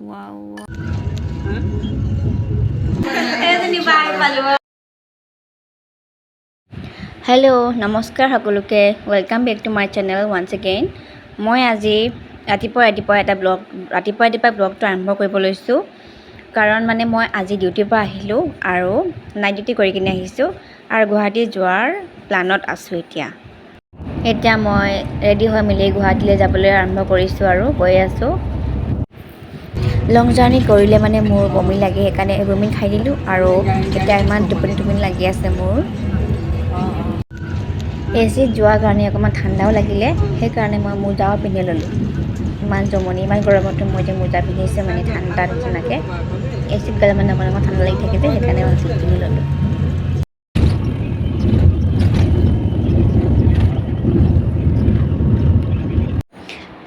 wow hello namaskar সকলোকে welcome back to my channel once again মই আজি ৰাতিপুৱা এটা ব্লগটো আৰম্ভ কৰিব লৈছো কাৰণ মানে মই আজি ডিউটিৰ পৰা আহিলো আৰু নাইট ডিউটি কৰি কিনে আহিছো আৰু গুৱাহাটী যোৱাৰ প্লানত আছো এতিয়া মই ৰেডি হৈ মিলি গুৱাহাটীলৈ যাবলৈ আৰম্ভ কৰিছো আৰু গৈ আছো লং জাৰ্নি কৰিলে মানে মোৰ বমি লাগে সেইকাৰণে বমি খাই দিলো আৰু এতিয়া ইমান টোপনি লাগি আছে মোৰ এচি যোৱাৰ কাৰণে অকমান ঠাণ্ডাও লাগিলে সেইকাৰণে মই মোজাও পিন্ধি ললো ইমান জমনি ইমান গৰমত মই যে মোজা পিন্ধিছে মানে ঠাণ্ডা নিচিনাকে এচিত গ'লে মানে অকমান ঠাণ্ডা লাগি থাকে যে সেইকাৰণে মই পিন্ধি ললো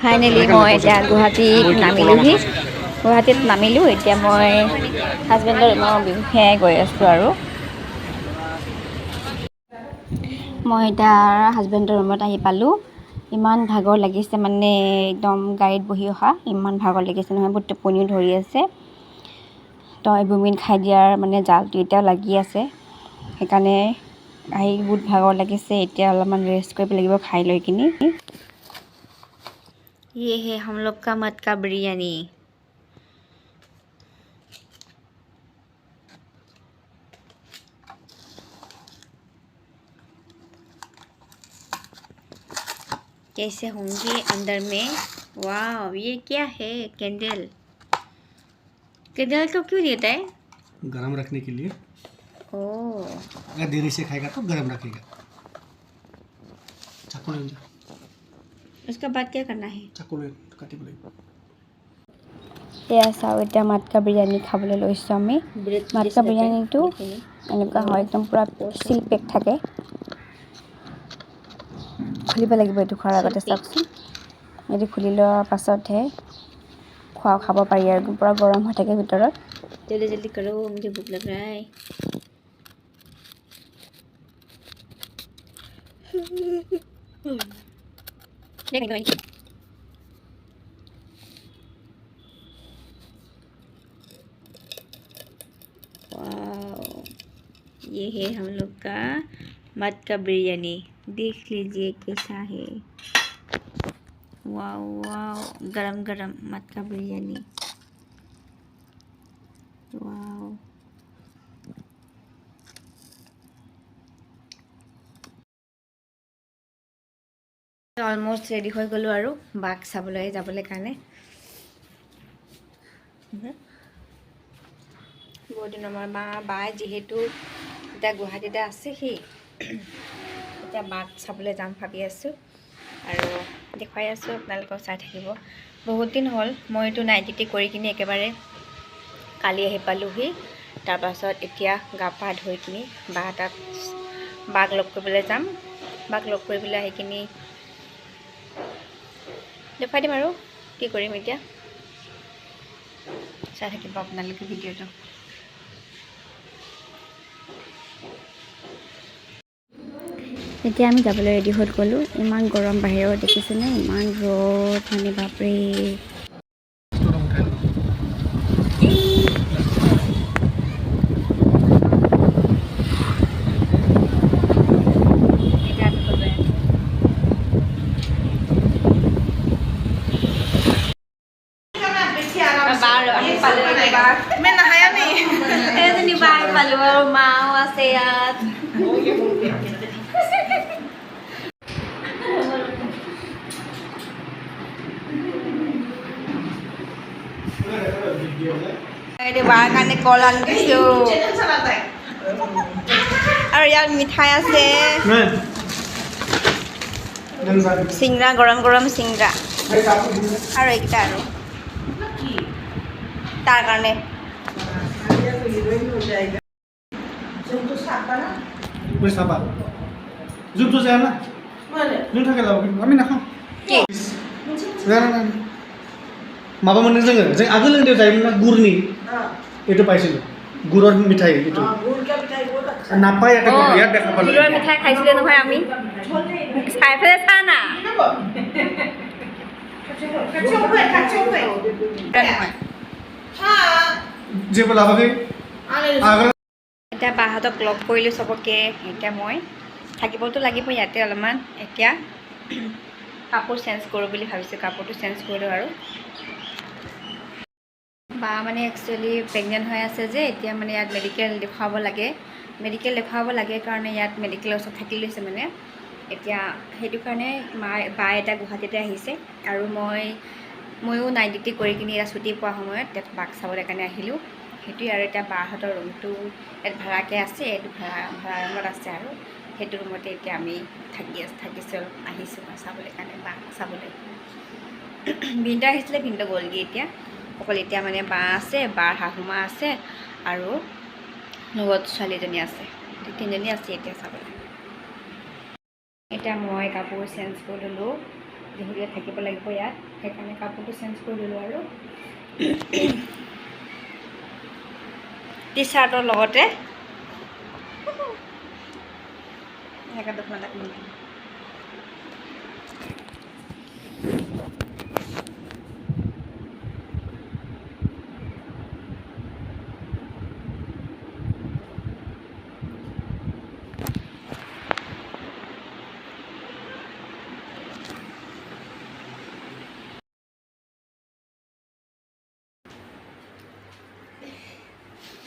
ফাইনেলি মই এতিয়া গুৱাহাটীত নামিলো এতিয়া মই হাজবেণ্ডৰ ৰুমৰ বিষয়ে গৈ আছো আৰু মই এতিয়া হাজবেণ্ডৰ ৰুমত আহি পালো ইমান ভাগৰ লাগিছে মানে একদম গাড়ীত বহি অহা ইমান ভাগৰ লাগিছে নহয় বহুত টোপনিও ধৰি আছে তো বুমিন খাই দিয়াৰ মানে জালটো এতিয়াও লাগি আছে সেইকাৰণে আহি বহুত ভাগৰ লাগিছে এতিয়া অলপমান ৰেষ্ট কৰিব লাগিব খাই লৈ কিনি ये है हम लोग का मट का बिरयानी कैसे होंगे अंदर में वाह ये क्या है कैंडल तो क्यों देता है गरम रखने के लिए ओह अगर देरी से खाएगा तो गरम रखेगा चाकू ले जा उसका बाद क्या करना है चाकू ले काटी बोले এয়া চাও এতিয়া মাটকা বিৰিয়ানী খাবলৈ লৈছো আমি মাটকা বিৰিয়ানীটো এনেকুৱা হয় একদম পুৰা চিল পেক থাকে খুলিব লাগিব এইটো খোৱাৰ আগতে চাওকচোন এইটো খুলি লোৱাৰ পাছতহে খাব পাৰি আৰু পুৰা গৰম হৈ থাকে ভিতৰত জলদি करो मुझे भूख लग रहा है ये है हम लोग का मटका बिरयानी देख लीजिए कैसा है वाओ वाओ गरम गरम मटका बिरयानी वाओ অলমোস্ট ৰেডি হৈ গলো আৰু বাক চাবলৈ যাবলৈ কাৰণে বহুত দিন আমাৰ বাই যিহেতু এতিয়া গুৱাহাটীতে আছে সি এতিয়া বাক চাবলৈ যাম ভাবি আছোঁ আৰু দেখুৱাই আছোঁ আপোনালোকক চাই থাকিব বহুত দিন হ'ল মইতো নাইট ডিউটি কৰি কিনি একেবাৰে কালি আহি পালোহি তাৰপাছত এতিয়া গা পা ধুই কিনি বাক লগ কৰিবলৈ যাম বাক লগ কৰিবলৈ আহি কিনি দেখুৱাই দিম আৰু কি কৰিম এতিয়া চাই থাকিব আপোনালোকে ভিডিঅ'টো এতিয়া আমি যাবলৈ ৰেডি হৈ গ'লো ইমান গৰম বাহিৰত দেখিছেনে ইমান ৰ'দ মানে বাপৰে मैं नहाया नहीं এজনী বাই পালো আৰু মাও আছে ইয়াত বাৰ কাৰণে কল আনি দিছোঁ আৰু ইয়াত মিঠাই আছে চিংৰা গৰম গৰম চিংৰা আৰু এইকেইটা আৰু তাৰ কাৰণে চাবা জুমটো যায় না জুম থাকে যাব আমি নাখাওঁ কি माबा मोनदों जों आगोल उन्दैयाव जायोमोन ना गुरनि এইটো পাইছিলোঁ গুৰৰ মিঠাই এইটো নাপায় এটা ইয়াত দেখা পালোঁ গুৰৰ মিঠাই খাইছিলে নহয় আমি খাই পেলাই চা না যে বলা হবে আগৰ এতিয়া বাহঁতক লগ কৰিলোঁ চবকে এতিয়া মই থাকিবতো লাগিব ইয়াতে অলপমান এতিয়া কাপোৰ চেঞ্জ কৰোঁ বুলি ভাবিছোঁ কাপোৰটো চেঞ্জ কৰিলোঁ আৰু বা মানে একচুৱেলি প্ৰেগনেণ্ট হৈ আছে যে এতিয়া মানে ইয়াত মেডিকেল দেখুৱাব লাগে কাৰণে ইয়াত মেডিকেলৰ ওচৰত থাকি লৈছে মানে এতিয়া সেইটো কাৰণে বা এটা গুৱাহাটীতে আহিছে আৰু ময়ো নাইট ডিউটি কৰি কিনি এতিয়া ছুটি পোৱা সময়ত তাত বাক চাবলৈ কাৰণে আহিলোঁ সেইটোৱে আৰু এতিয়া বাহঁতৰ ৰুমটো ইয়াত ভাড়াকৈ আছে এইটো ভাড়া ৰুমত আছে আৰু সেইটো ৰুমতে এতিয়া আমি থাকিছোঁ আহিছোঁ চাবলৈ কাৰণে বাক চাবলৈ ভিনদেউ আহিছিলে ভিনদেউ গ'লগৈ এতিয়া অকল এতিয়া মানে বা আছে বাৰ শাহুমা আছে আৰু লগত ছোৱালীজনী আছে তিনিজনী আছে এতিয়া চাবলৈ এতিয়া মই কাপোৰ চেঞ্জ কৰি ল'লোঁ যিহেতু থাকিব লাগিব ইয়াত সেইকাৰণে কাপোৰটো চেঞ্জ কৰি ল'লোঁ আৰু টি চাৰ্টৰ লগতে এনেকৈ দেখোন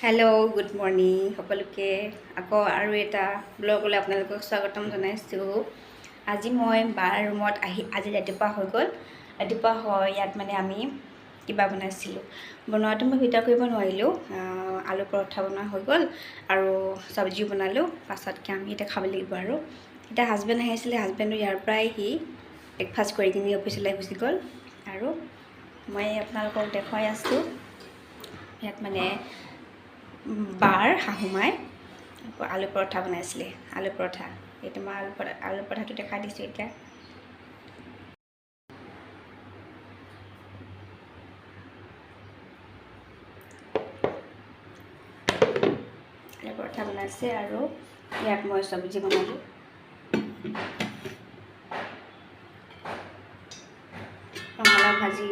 হেল্ল' গুড মৰ্ণিং সকলোকে আকৌ আৰু এটা ব্লগলৈ আপোনালোকক স্বাগতম জনাইছোঁ আজি মই বাৰ ৰুমত আজি ৰাতিপুৱা হৈ গ'ল ইয়াত মানে আমি কিবা বনাইছিলোঁ বনোৱাটো মই ভিডিঅ' কৰিব নোৱাৰিলোঁ আলু পৰঠা বনোৱা হৈ গ'ল আৰু চব্জিও বনালোঁ পাছতকৈ আমি এতিয়া খাব লাগিব আৰু এতিয়া হাজবেণ্ড আহিছিলে হাজবেণ্ডো ইয়াৰ পৰাই সি ব্ৰেকফাষ্ট কৰি কিনি অফিচলৈ গুচি গ'ল আৰু মই আপোনালোকক দেখুৱাই আছোঁ ইয়াত মানে বাৰ শাহুমাই আলু পৰঠা বনাইছিলে আলু পৰঠা এইটো মই আলু পৰঠাটো দেখাই দিছোঁ এতিয়া আলু পৰঠা বনাইছে আৰু ইয়াত মই চব্জি বনালোঁ ৰঙালাও ভাজি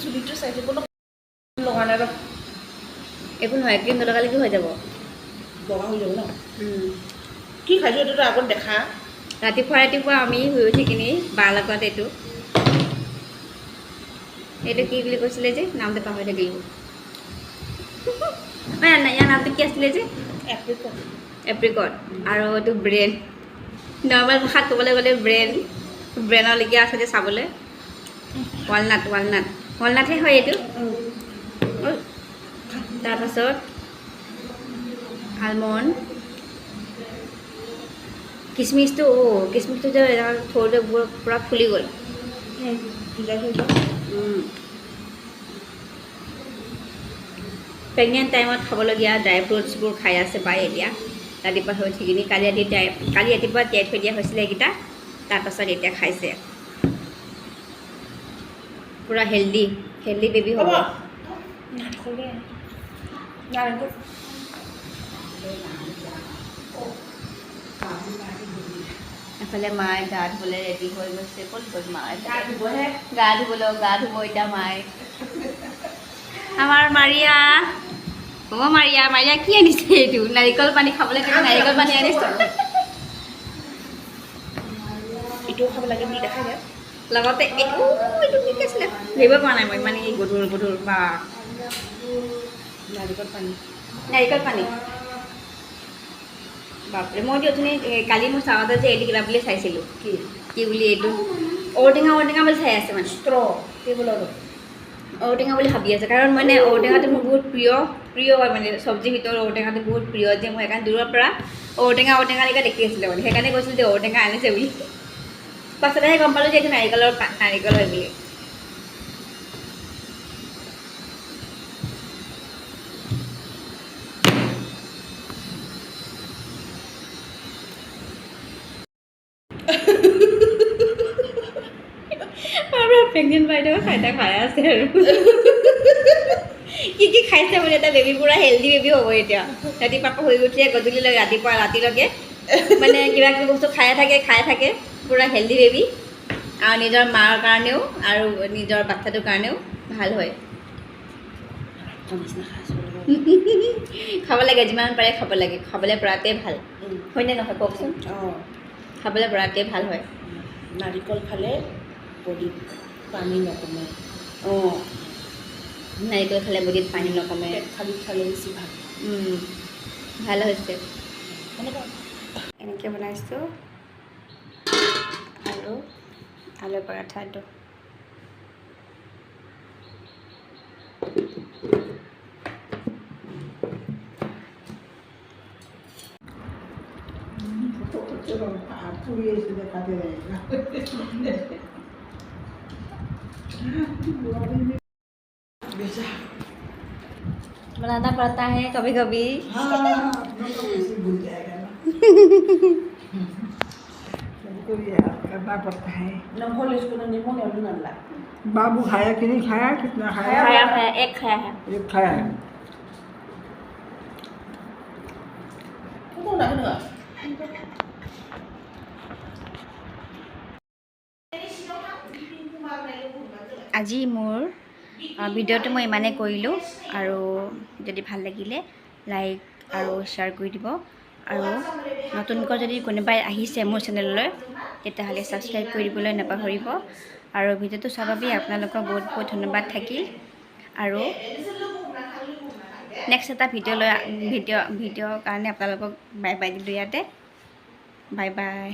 চুলিটো চাই দিব লগা নাই একো নহয় ক্ৰীম নলগালে কি হৈ যাব বগা হৈ যাব ন কি খাইছোঁ এইটোতো আগত দেখা ৰাতিপুৱা আমি শুই উঠি কিনি বাৰ লগত এইটো কি বুলি কৈছিলে যে নামটো পাহৰি থাকিলোঁ ইয়াৰ নামটো কি আছিলে যে এপ্ৰিকট আৰু এইটো ব্ৰেন নৰ্মেল ভাষাত ক'বলৈ গ'লে ব্ৰেনলৈকে আছে যে চাবলৈ ৱালনাটহে হয় এইটো তাৰপাছত আলমণ্ড কিচমিচটো যে থৌতে পূৰা ফুলি গ'ল প্ৰেগনেণ্ট টাইমত খাবলগীয়া ড্ৰাই ফ্ৰুটছবোৰ খাই আছে বাই এতিয়া ৰাতিপুৱা হৈ উঠি কিনি কালি ৰাতিপুৱা তিয়াই থৈ দিয়া হৈছিলে এইকেইটা তাৰপাছত এতিয়া খাইছে পূৰা হেল্ডি বেবী হ'ব এফালে মায়ে গা ধুবলৈ ৰেডি হৈ গৈছে ক'ত গ'ল মায়ে গা ধুব এতিয়া মায়ে আমাৰ মাৰিয়া মাৰিয়া কি আনিছে এইটো নাৰিকল পানী খাবলৈ নাৰিকল পানী আনিছোঁ এইটোও খাব লাগে বুলি দেখা যায় লগতে এইটো কি আছিলে ধৰিব পৰা নাই মই মানে এই গধুৰ বা নাৰিকল পানী বাপৰে মই অথনি কালি মোৰ চাওঁতে যে এইটো কিবা বুলি চাইছিলোঁ কি বুলি এইটো ঔটেঙা বুলি চাই আছে মানে ঔটেঙা বুলি ভাবি আছে কাৰণ মানে ঔটেঙাটো মোৰ বহুত প্ৰিয় হয় মানে চব্জিৰ ভিতৰত ঔটেঙাটো বহুত প্ৰিয় যে মই সেইকাৰণে দূৰৰ পৰা ঔটেঙালৈকে দেখি আছিলোঁ মানে সেইকাৰণে কৈছিলোঁ যে ঔটেঙা আনিছে বুলি পাছতেহে গম পালোঁ যে এইটো নাৰিকল হয় বুলি প্ৰেগনেণ্ট বাইদেউ খাই আছে আৰু কি খাইছে মানে এটা বেবী পূৰা হেল্ডি বেবী হ'ব এতিয়া ৰাতিপুৱা শুই উঠিয়ে গধূলিলৈকে ৰাতিলৈকে মানে কিবা কিবি বস্তু খাই থাকে পূৰা হেল্ডি বেবী আৰু নিজৰ মাৰ কাৰণেও আৰু নিজৰ বাচ্ছাটোৰ কাৰণেও ভাল হয় নিচিনা খাইছোঁ খাব লাগে যিমান পাৰে খাব লাগে খাবলৈ পৰাটোৱে ভাল হয়নে নহয় কওকচোন অঁ খাবলৈ পৰাটোৱে ভাল হয় নাৰিকল খালে বডিত পানী নকমে অঁ নাৰিকল খালে বডিত পানী নকমে পেট খালি খালে বেছি ভাল ভাল হৈছে এনেকুৱা এনেকৈ বনাইছোঁ আৰু আলু পৰঠাটো ফুৰি আহিছিলে তাতে बनाना पड़ता है कभी कभी करना पड़ता है नंबर लिस्ट को नहीं मोने अभी नल्ला बाबू खाया कि नहीं खाया कितना खाया खाया है एक खाया है एक खाया है Không có nữa. আজি মোৰ ভিডিঅ'টো মই ইমানেই কৰিলোঁ আৰু যদি ভাল লাগিলে লাইক আৰু শ্বেয়াৰ কৰি দিব আৰু নতুনকৈ যদি কোনোবাই আহিছে মোৰ চেনেললৈ তেতিয়াহ'লে ছাবস্ক্ৰাইব কৰি দিবলৈ নাপাহৰিব আৰু ভিডিঅ'টো চোৱাৰ বাবে আপোনালোকক বহুত বহুত ধন্যবাদ থাকিল আৰু নেক্সট এটা ভিডিঅ'ৰ কাৰণে আপোনালোকক বাই বাই দিলোঁ ইয়াতে বাই বাই